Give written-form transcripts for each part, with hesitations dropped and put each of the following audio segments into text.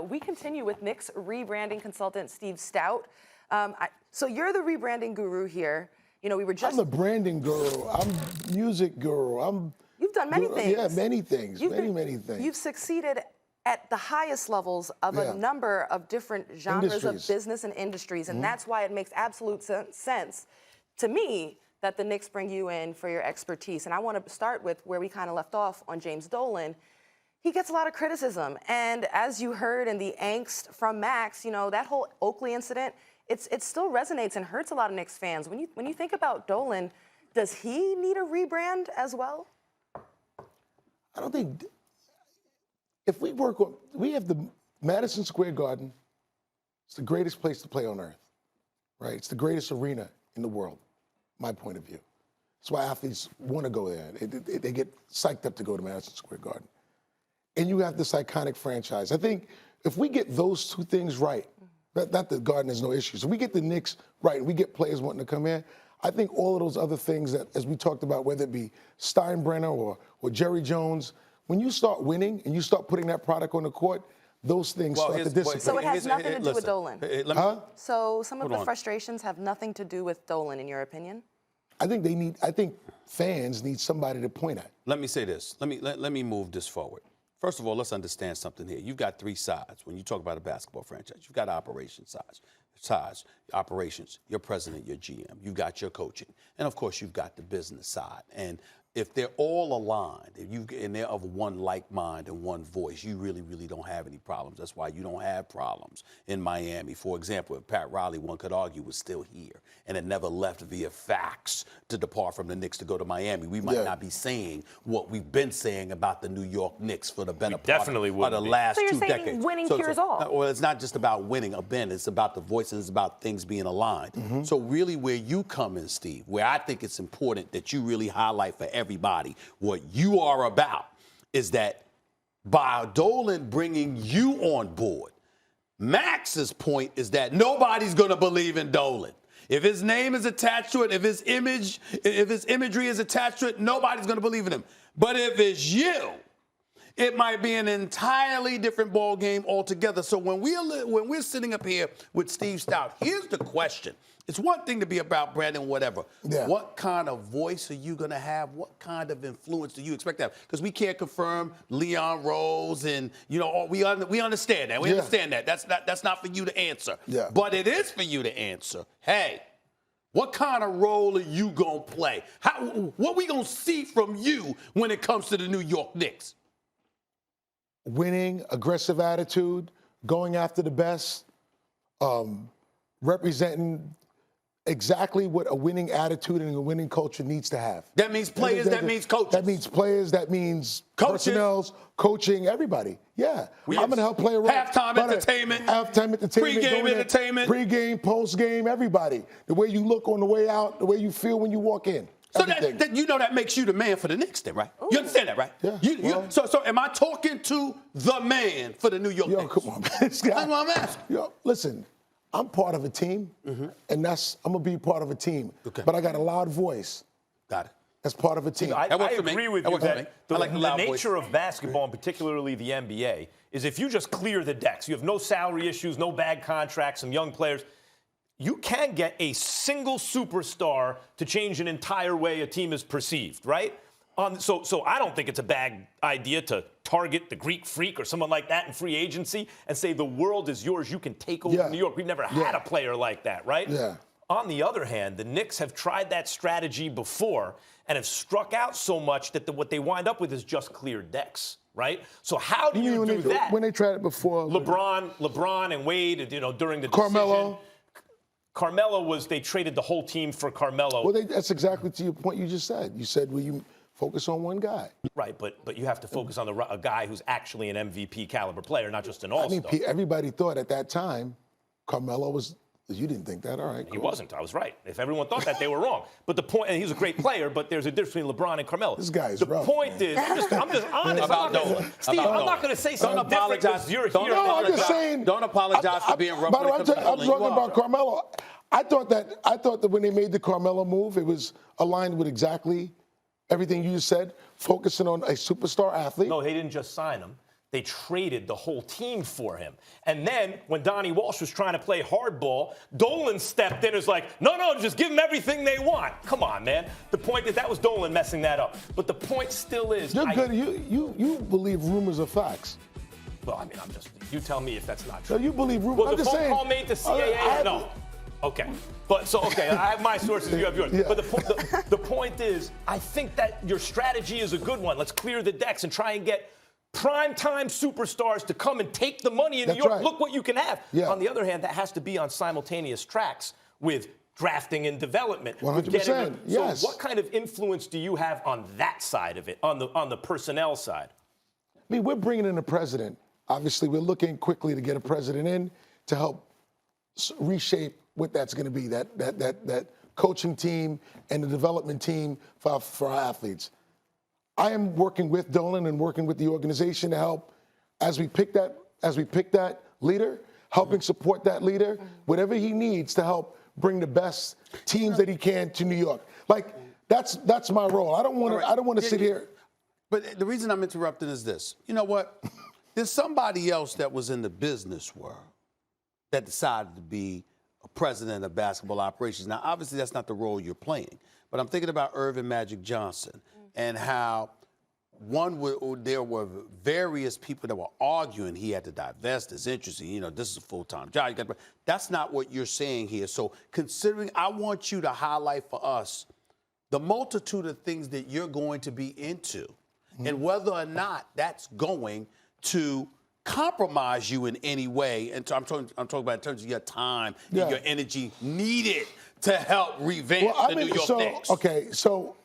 we continue with Knicks rebranding consultant Steve Stoute. So you're the rebranding guru here. You know, we were just. I'm the branding guru. I'm music guru. You've done many things. Yeah, many things. Many things. You've succeeded at the highest levels of a number of different genres of business and industries, and that's why it makes absolute sense to me that the Knicks bring you in for your expertise. And I want to start with where we kind of left off on James Dolan. He gets a lot of criticism, and as you heard in the angst from Max, you know, that whole Oakley incident, it still resonates and hurts a lot of Knicks fans. When you think about Dolan, does he need a rebrand as well? I don't think. If we work on, we have the Madison Square Garden. It's the greatest place to play on earth, right? It's the greatest arena in the world, my point of view. That's why athletes want to go there. They get psyched up to go to Madison Square Garden. And you have this iconic franchise. I think if we get those two things right, not that Garden has no issues. If we get the Knicks right and we get players wanting to come in, I think all of those other things that, as we talked about, whether it be Steinbrenner or Jerry Jones, when you start winning and you start putting that product on the court, those things start to dissipate. So it has nothing to do with Dolan? So some of the on. frustrations have nothing to do with Dolan, in your opinion? I think fans need somebody to point at. Let me say this. Let me move this forward. First of all, let's understand something here. You've got three sides when you talk about a basketball franchise. You've got operations operations, your president, your GM. You've got your coaching. And, of course, you've got the business side. And if they're all aligned and they're of one like mind and one voice, you really, really don't have any problems. That's why you don't have problems in Miami. For example, if Pat Riley, one could argue, was still here and had never left via fax to depart from the Knicks to go to Miami, we might not be saying what we've been saying about the New York Knicks for the better part of the last 2 decades. So you're saying winning cures all? Well, it's not just about winning, Ben. It's about the voice and it's about things being aligned. So really where you come in, Steve, where I think it's important that you really highlight for everybody what you are about is that by Dolan bringing you on board, Max's point is that nobody's going to believe in Dolan. If his name is attached to it, if his imagery is attached to it, nobody's going to believe in him. But if it's you, it might be an entirely different ball game altogether. So when we're sitting up here with Steve Stoute, here's the question. It's one thing to be about Brandon, whatever. Yeah. What kind of voice are you going to have? What kind of influence do you expect to have? Because we can't confirm Leon Rose and, you know, we understand that. We understand that. That's not for you to answer. Yeah. But it is for you to answer. Hey, what kind of role are you going to play? What are we going to see from you when it comes to the New York Knicks? Winning, aggressive attitude, going after the best, representing exactly what a winning attitude and a winning culture needs to have. That means players, that means coaches. That means players, that means personnel, coaching, everybody. Yeah. I'm going to help play a role. Halftime entertainment. Pre-game entertainment. Pre-game, post-game, everybody. The way you look on the way out, the way you feel when you walk in. So that you know that makes you the man for the Knicks then, right? Ooh. You understand that, right? Yeah. So am I talking to the man for the New York Knicks? Come on, man. That's what I'm asking. Listen, I'm part of a team, and I'm going to be part of a team. Okay. But I got a loud voice. Got it. That's part of a team. I agree with you that the nature of basketball, and particularly the NBA, is if you just clear the decks, you have no salary issues, no bad contracts, some young players, you can get a single superstar to change an entire way a team is perceived, right? So I don't think it's a bad idea to target the Greek Freak or someone like that in free agency and say the world is yours. You can take over New York. We've never had a player like that, right? Yeah. On the other hand, the Knicks have tried that strategy before and have struck out so much that what they wind up with is just clear decks, right? So how do you do that? When they tried it before. LeBron and Wade, during the decision. Carmelo they traded the whole team for Carmelo. Well, that's exactly to your point you just said. You said, well, you focus on one guy. Right, but you have to focus on a guy who's actually an MVP caliber player, not just an all-star. I mean, everybody thought at that time Carmelo was. You didn't think that, all right? Cool. He wasn't. I was right. If everyone thought that, they were wrong. But the point, and he's a great player, but there's a difference between LeBron and Carmelo. This guy's rough. The point is, I'm just honest about Dolan. Steve, I'm not going to say something different because you're here. No, I'm just saying. Don't apologize for being rough. By the way, I'm talking about Carmelo. I thought that when they made the Carmelo move, it was aligned with exactly everything you just said, focusing on a superstar athlete. No, they didn't just sign him. They traded the whole team for him. And then when Donnie Walsh was trying to play hardball, Dolan stepped in and was like, no, just give them everything they want. Come on, man. The point is that was Dolan messing that up. But the point still is. You're good. You believe rumors are facts. Well, I mean, you tell me if that's not true. So you believe rumors. Well, I'm the just phone saying, call made to CAA? No. Okay. I have my sources, you have yours. Yeah. But the point is, I think that your strategy is a good one. Let's clear the decks and try and get primetime superstars to come and take the money in New York. Right. Look what you can have. Yeah. On the other hand, that has to be on simultaneous tracks with drafting and development. 100%. Yes. So what kind of influence do you have on that side of it, on the personnel side? I mean, we're bringing in a president. Obviously, we're looking quickly to get a president in to help reshape what that's going to be, that coaching team and the development team for our athletes. I am working with Dolan and working with the organization to help as we pick that leader, helping support that leader, whatever he needs to help bring the best teams that he can to New York. Like that's my role. I don't want to sit here. But the reason I'm interrupting is this. You know what? There's somebody else that was in the business world that decided to be a president of basketball operations. Now, obviously, that's not the role you're playing. But I'm thinking about Irvin Magic Johnson and how there were various people that were arguing he had to divest his interest. This is a full-time job. That's not what you're saying here. So considering, I want you to highlight for us the multitude of things that you're going to be into and whether or not that's going to compromise you in any way. And I'm talking about in terms of your time and your energy needed to help revamp the New York Knicks. Okay, so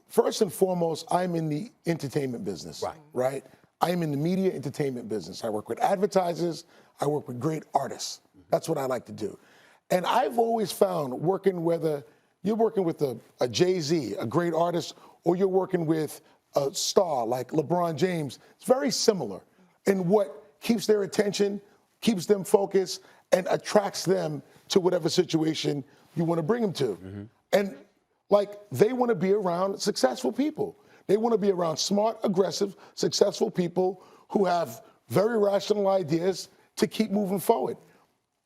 first and foremost, I'm in the entertainment business. Right? I'm in the media entertainment business. I work with advertisers. I work with great artists. That's what I like to do. And I've always found whether you're working with a Jay-Z, a great artist, or you're working with a star like LeBron James, it's very similar in what keeps their attention, keeps them focused, and attracts them to whatever situation you want to bring them to. And they want to be around successful people. They want to be around smart, aggressive, successful people who have very rational ideas to keep moving forward.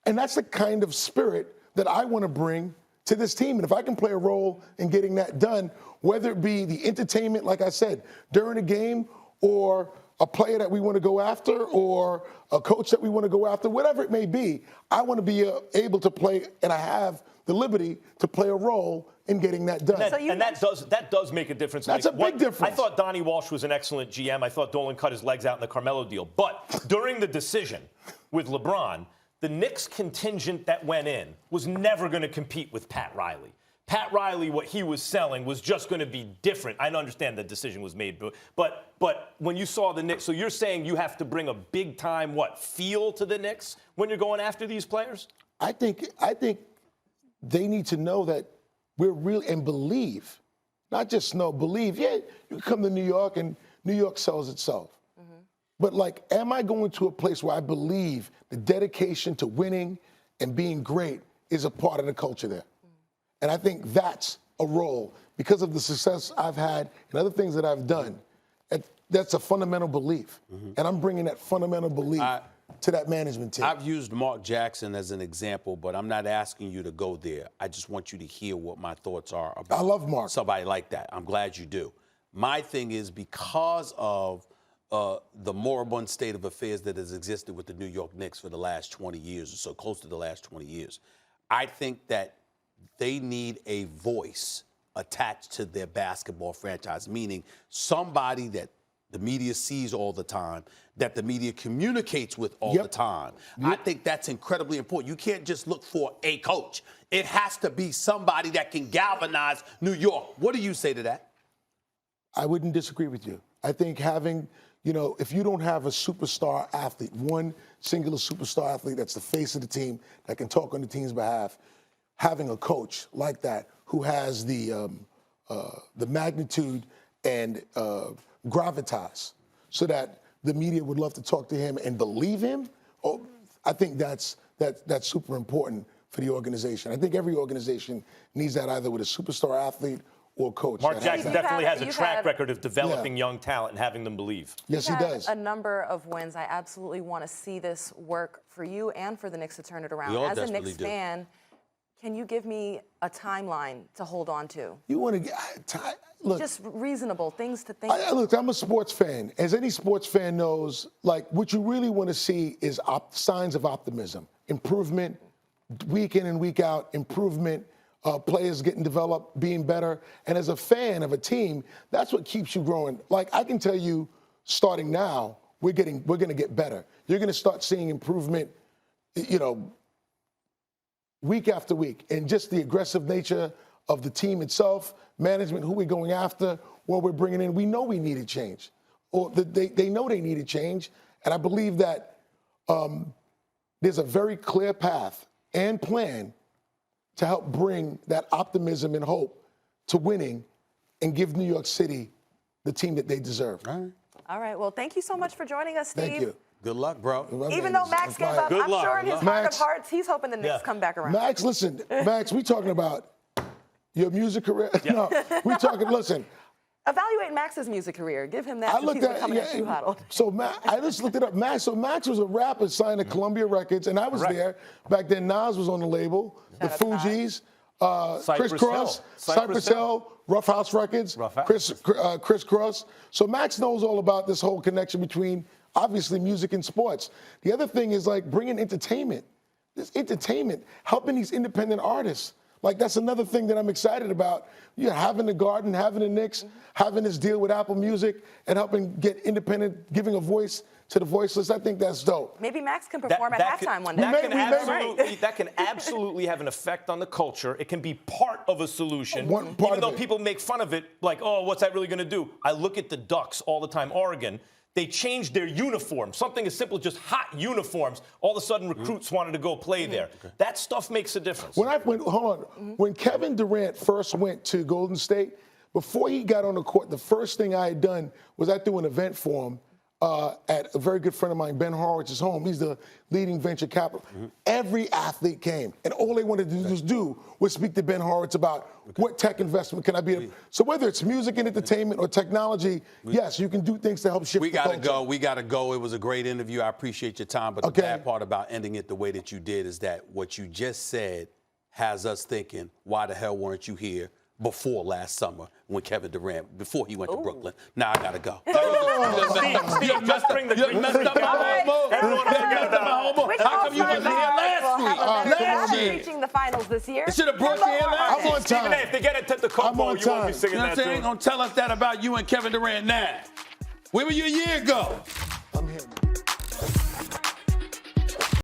And that's the kind of spirit that I want to bring to this team. And if I can play a role in getting that done, whether it be the entertainment, like I said, during a game, or a player that we want to go after, or a coach that we want to go after, whatever it may be, I want to be able to play, and I have the liberty to play a role in getting that done. That does make a difference. That's a big difference. I thought Donnie Walsh was an excellent GM. I thought Dolan cut his legs out in the Carmelo deal. But during the decision with LeBron, the Knicks contingent that went in was never going to compete with Pat Riley. Pat Riley, what he was selling was just going to be different. I understand the decision was made, but when you saw the Knicks, so you're saying you have to bring a big-time, feel to the Knicks when you're going after these players? I think they need to know that we're real and believe, not just know, believe. Yeah, you come to New York and New York sells itself. But am I going to a place where I believe the dedication to winning and being great is a part of the culture there? And I think that's a role, because of the success I've had and other things that I've done. That's a fundamental belief. And I'm bringing that fundamental belief to that management team. I've used Mark Jackson as an example, but I'm not asking you to go there. I just want you to hear what my thoughts are about I love Mark. Somebody like that. I'm glad you do. My thing is, because of the moribund state of affairs that has existed with the New York Knicks for the last 20 years or so, close to the last 20 years, I think that they need a voice attached to their basketball franchise, meaning somebody that the media sees all the time, that the media communicates with all the time. I think that's incredibly important. You can't just look for a coach. It has to be somebody that can galvanize New York. What do you say to that? I wouldn't disagree with you. I think having, if you don't have a superstar athlete, one singular superstar athlete that's the face of the team, that can talk on the team's behalf, having a coach like that who has the magnitude and gravitas so that the media would love to talk to him and believe him, I think that's super important for the organization. I think every organization needs that, either with a superstar athlete or coach. Mark Jackson definitely has a you've track had- record of developing young talent and having them believe. Yes, he You've had does. a number of wins. I absolutely want to see this work for you and for the Knicks to turn it around. We all As a desperately Knicks do. fan, can you give me a timeline to hold on to? You want to get look. Just reasonable things to think. Look, I'm a sports fan. As any sports fan knows, like what you really want to see is signs of optimism, improvement, week in and week out, improvement. Players getting developed, being better, and as a fan of a team, that's what keeps you growing. Like I can tell you, starting now, we're going to get better. You're going to start seeing improvement, week after week, and just the aggressive nature of the team itself, management, who we're going after, what we're bringing in. We know we needed change, or they know they needed change, and I believe that there's a very clear path and plan to help bring that optimism and hope to winning and give New York City the team that they deserve. All right. Well, thank you so much for joining us, Steve. Thank you. Good luck, bro. Even though Max gave up, Good I'm luck. sure in his heart Max. of hearts, he's hoping the Knicks come back around. Max, listen, Max, we talking about your music career? No, we talking, listen. Evaluate Max's music career. Give him that. I since looked he's been at coming at you hot all day. So I just looked it up. Max was a rapper signed to Columbia Records, and I was there back then. Nas was on the label, the Shout out to Fugees, Cypress Chris Cross, Hill. Cypress Hill, Rough House Records, Rough House. Chris Cross. So Max knows all about this whole connection between obviously music and sports. The other thing is like bringing entertainment. This entertainment, helping these independent artists. Like that's another thing that I'm excited about. You're having the Garden, having the Knicks, having this deal with Apple Music, and helping get independent, giving a voice to the voiceless. I think that's dope. Maybe Max can perform at halftime one day. That can absolutely have an effect on the culture. It can be part of a solution. One part even though of it. people make fun of it, like, oh, what's that really going to do? I look at the Ducks all the time, Oregon. They changed their uniform. Something as simple as just hot uniforms. All of a sudden, recruits wanted to go play there. That stuff makes a difference. When Kevin Durant first went to Golden State, before he got on the court, the first thing I had done was I threw an event for him at a very good friend of mine, Ben Horowitz's home. He's the leading venture capital. Every athlete came, and all they wanted to do was speak to Ben Horowitz about what tech investment can I be. So whether it's music and entertainment or technology, yes, you can do things to help shift the culture. We got to go. It was a great interview. I appreciate your time. But the bad part about ending it the way that you did is that what you just said has us thinking, why the hell weren't you here before last summer when Kevin Durant, before he went to Brooklyn? Now I got to go. Steve, just bring the green messed up my homo. Everyone forget about it. How come you wasn't here last week? Reaching the finals this year. Should have brought you here last I'm on week. Stephen time. A., if they get it to the Coke I'm Bowl, on you won't be time. singing You know what that I'm saying? tune. Don't tell us that about you and Kevin Durant now. Where were you a year ago?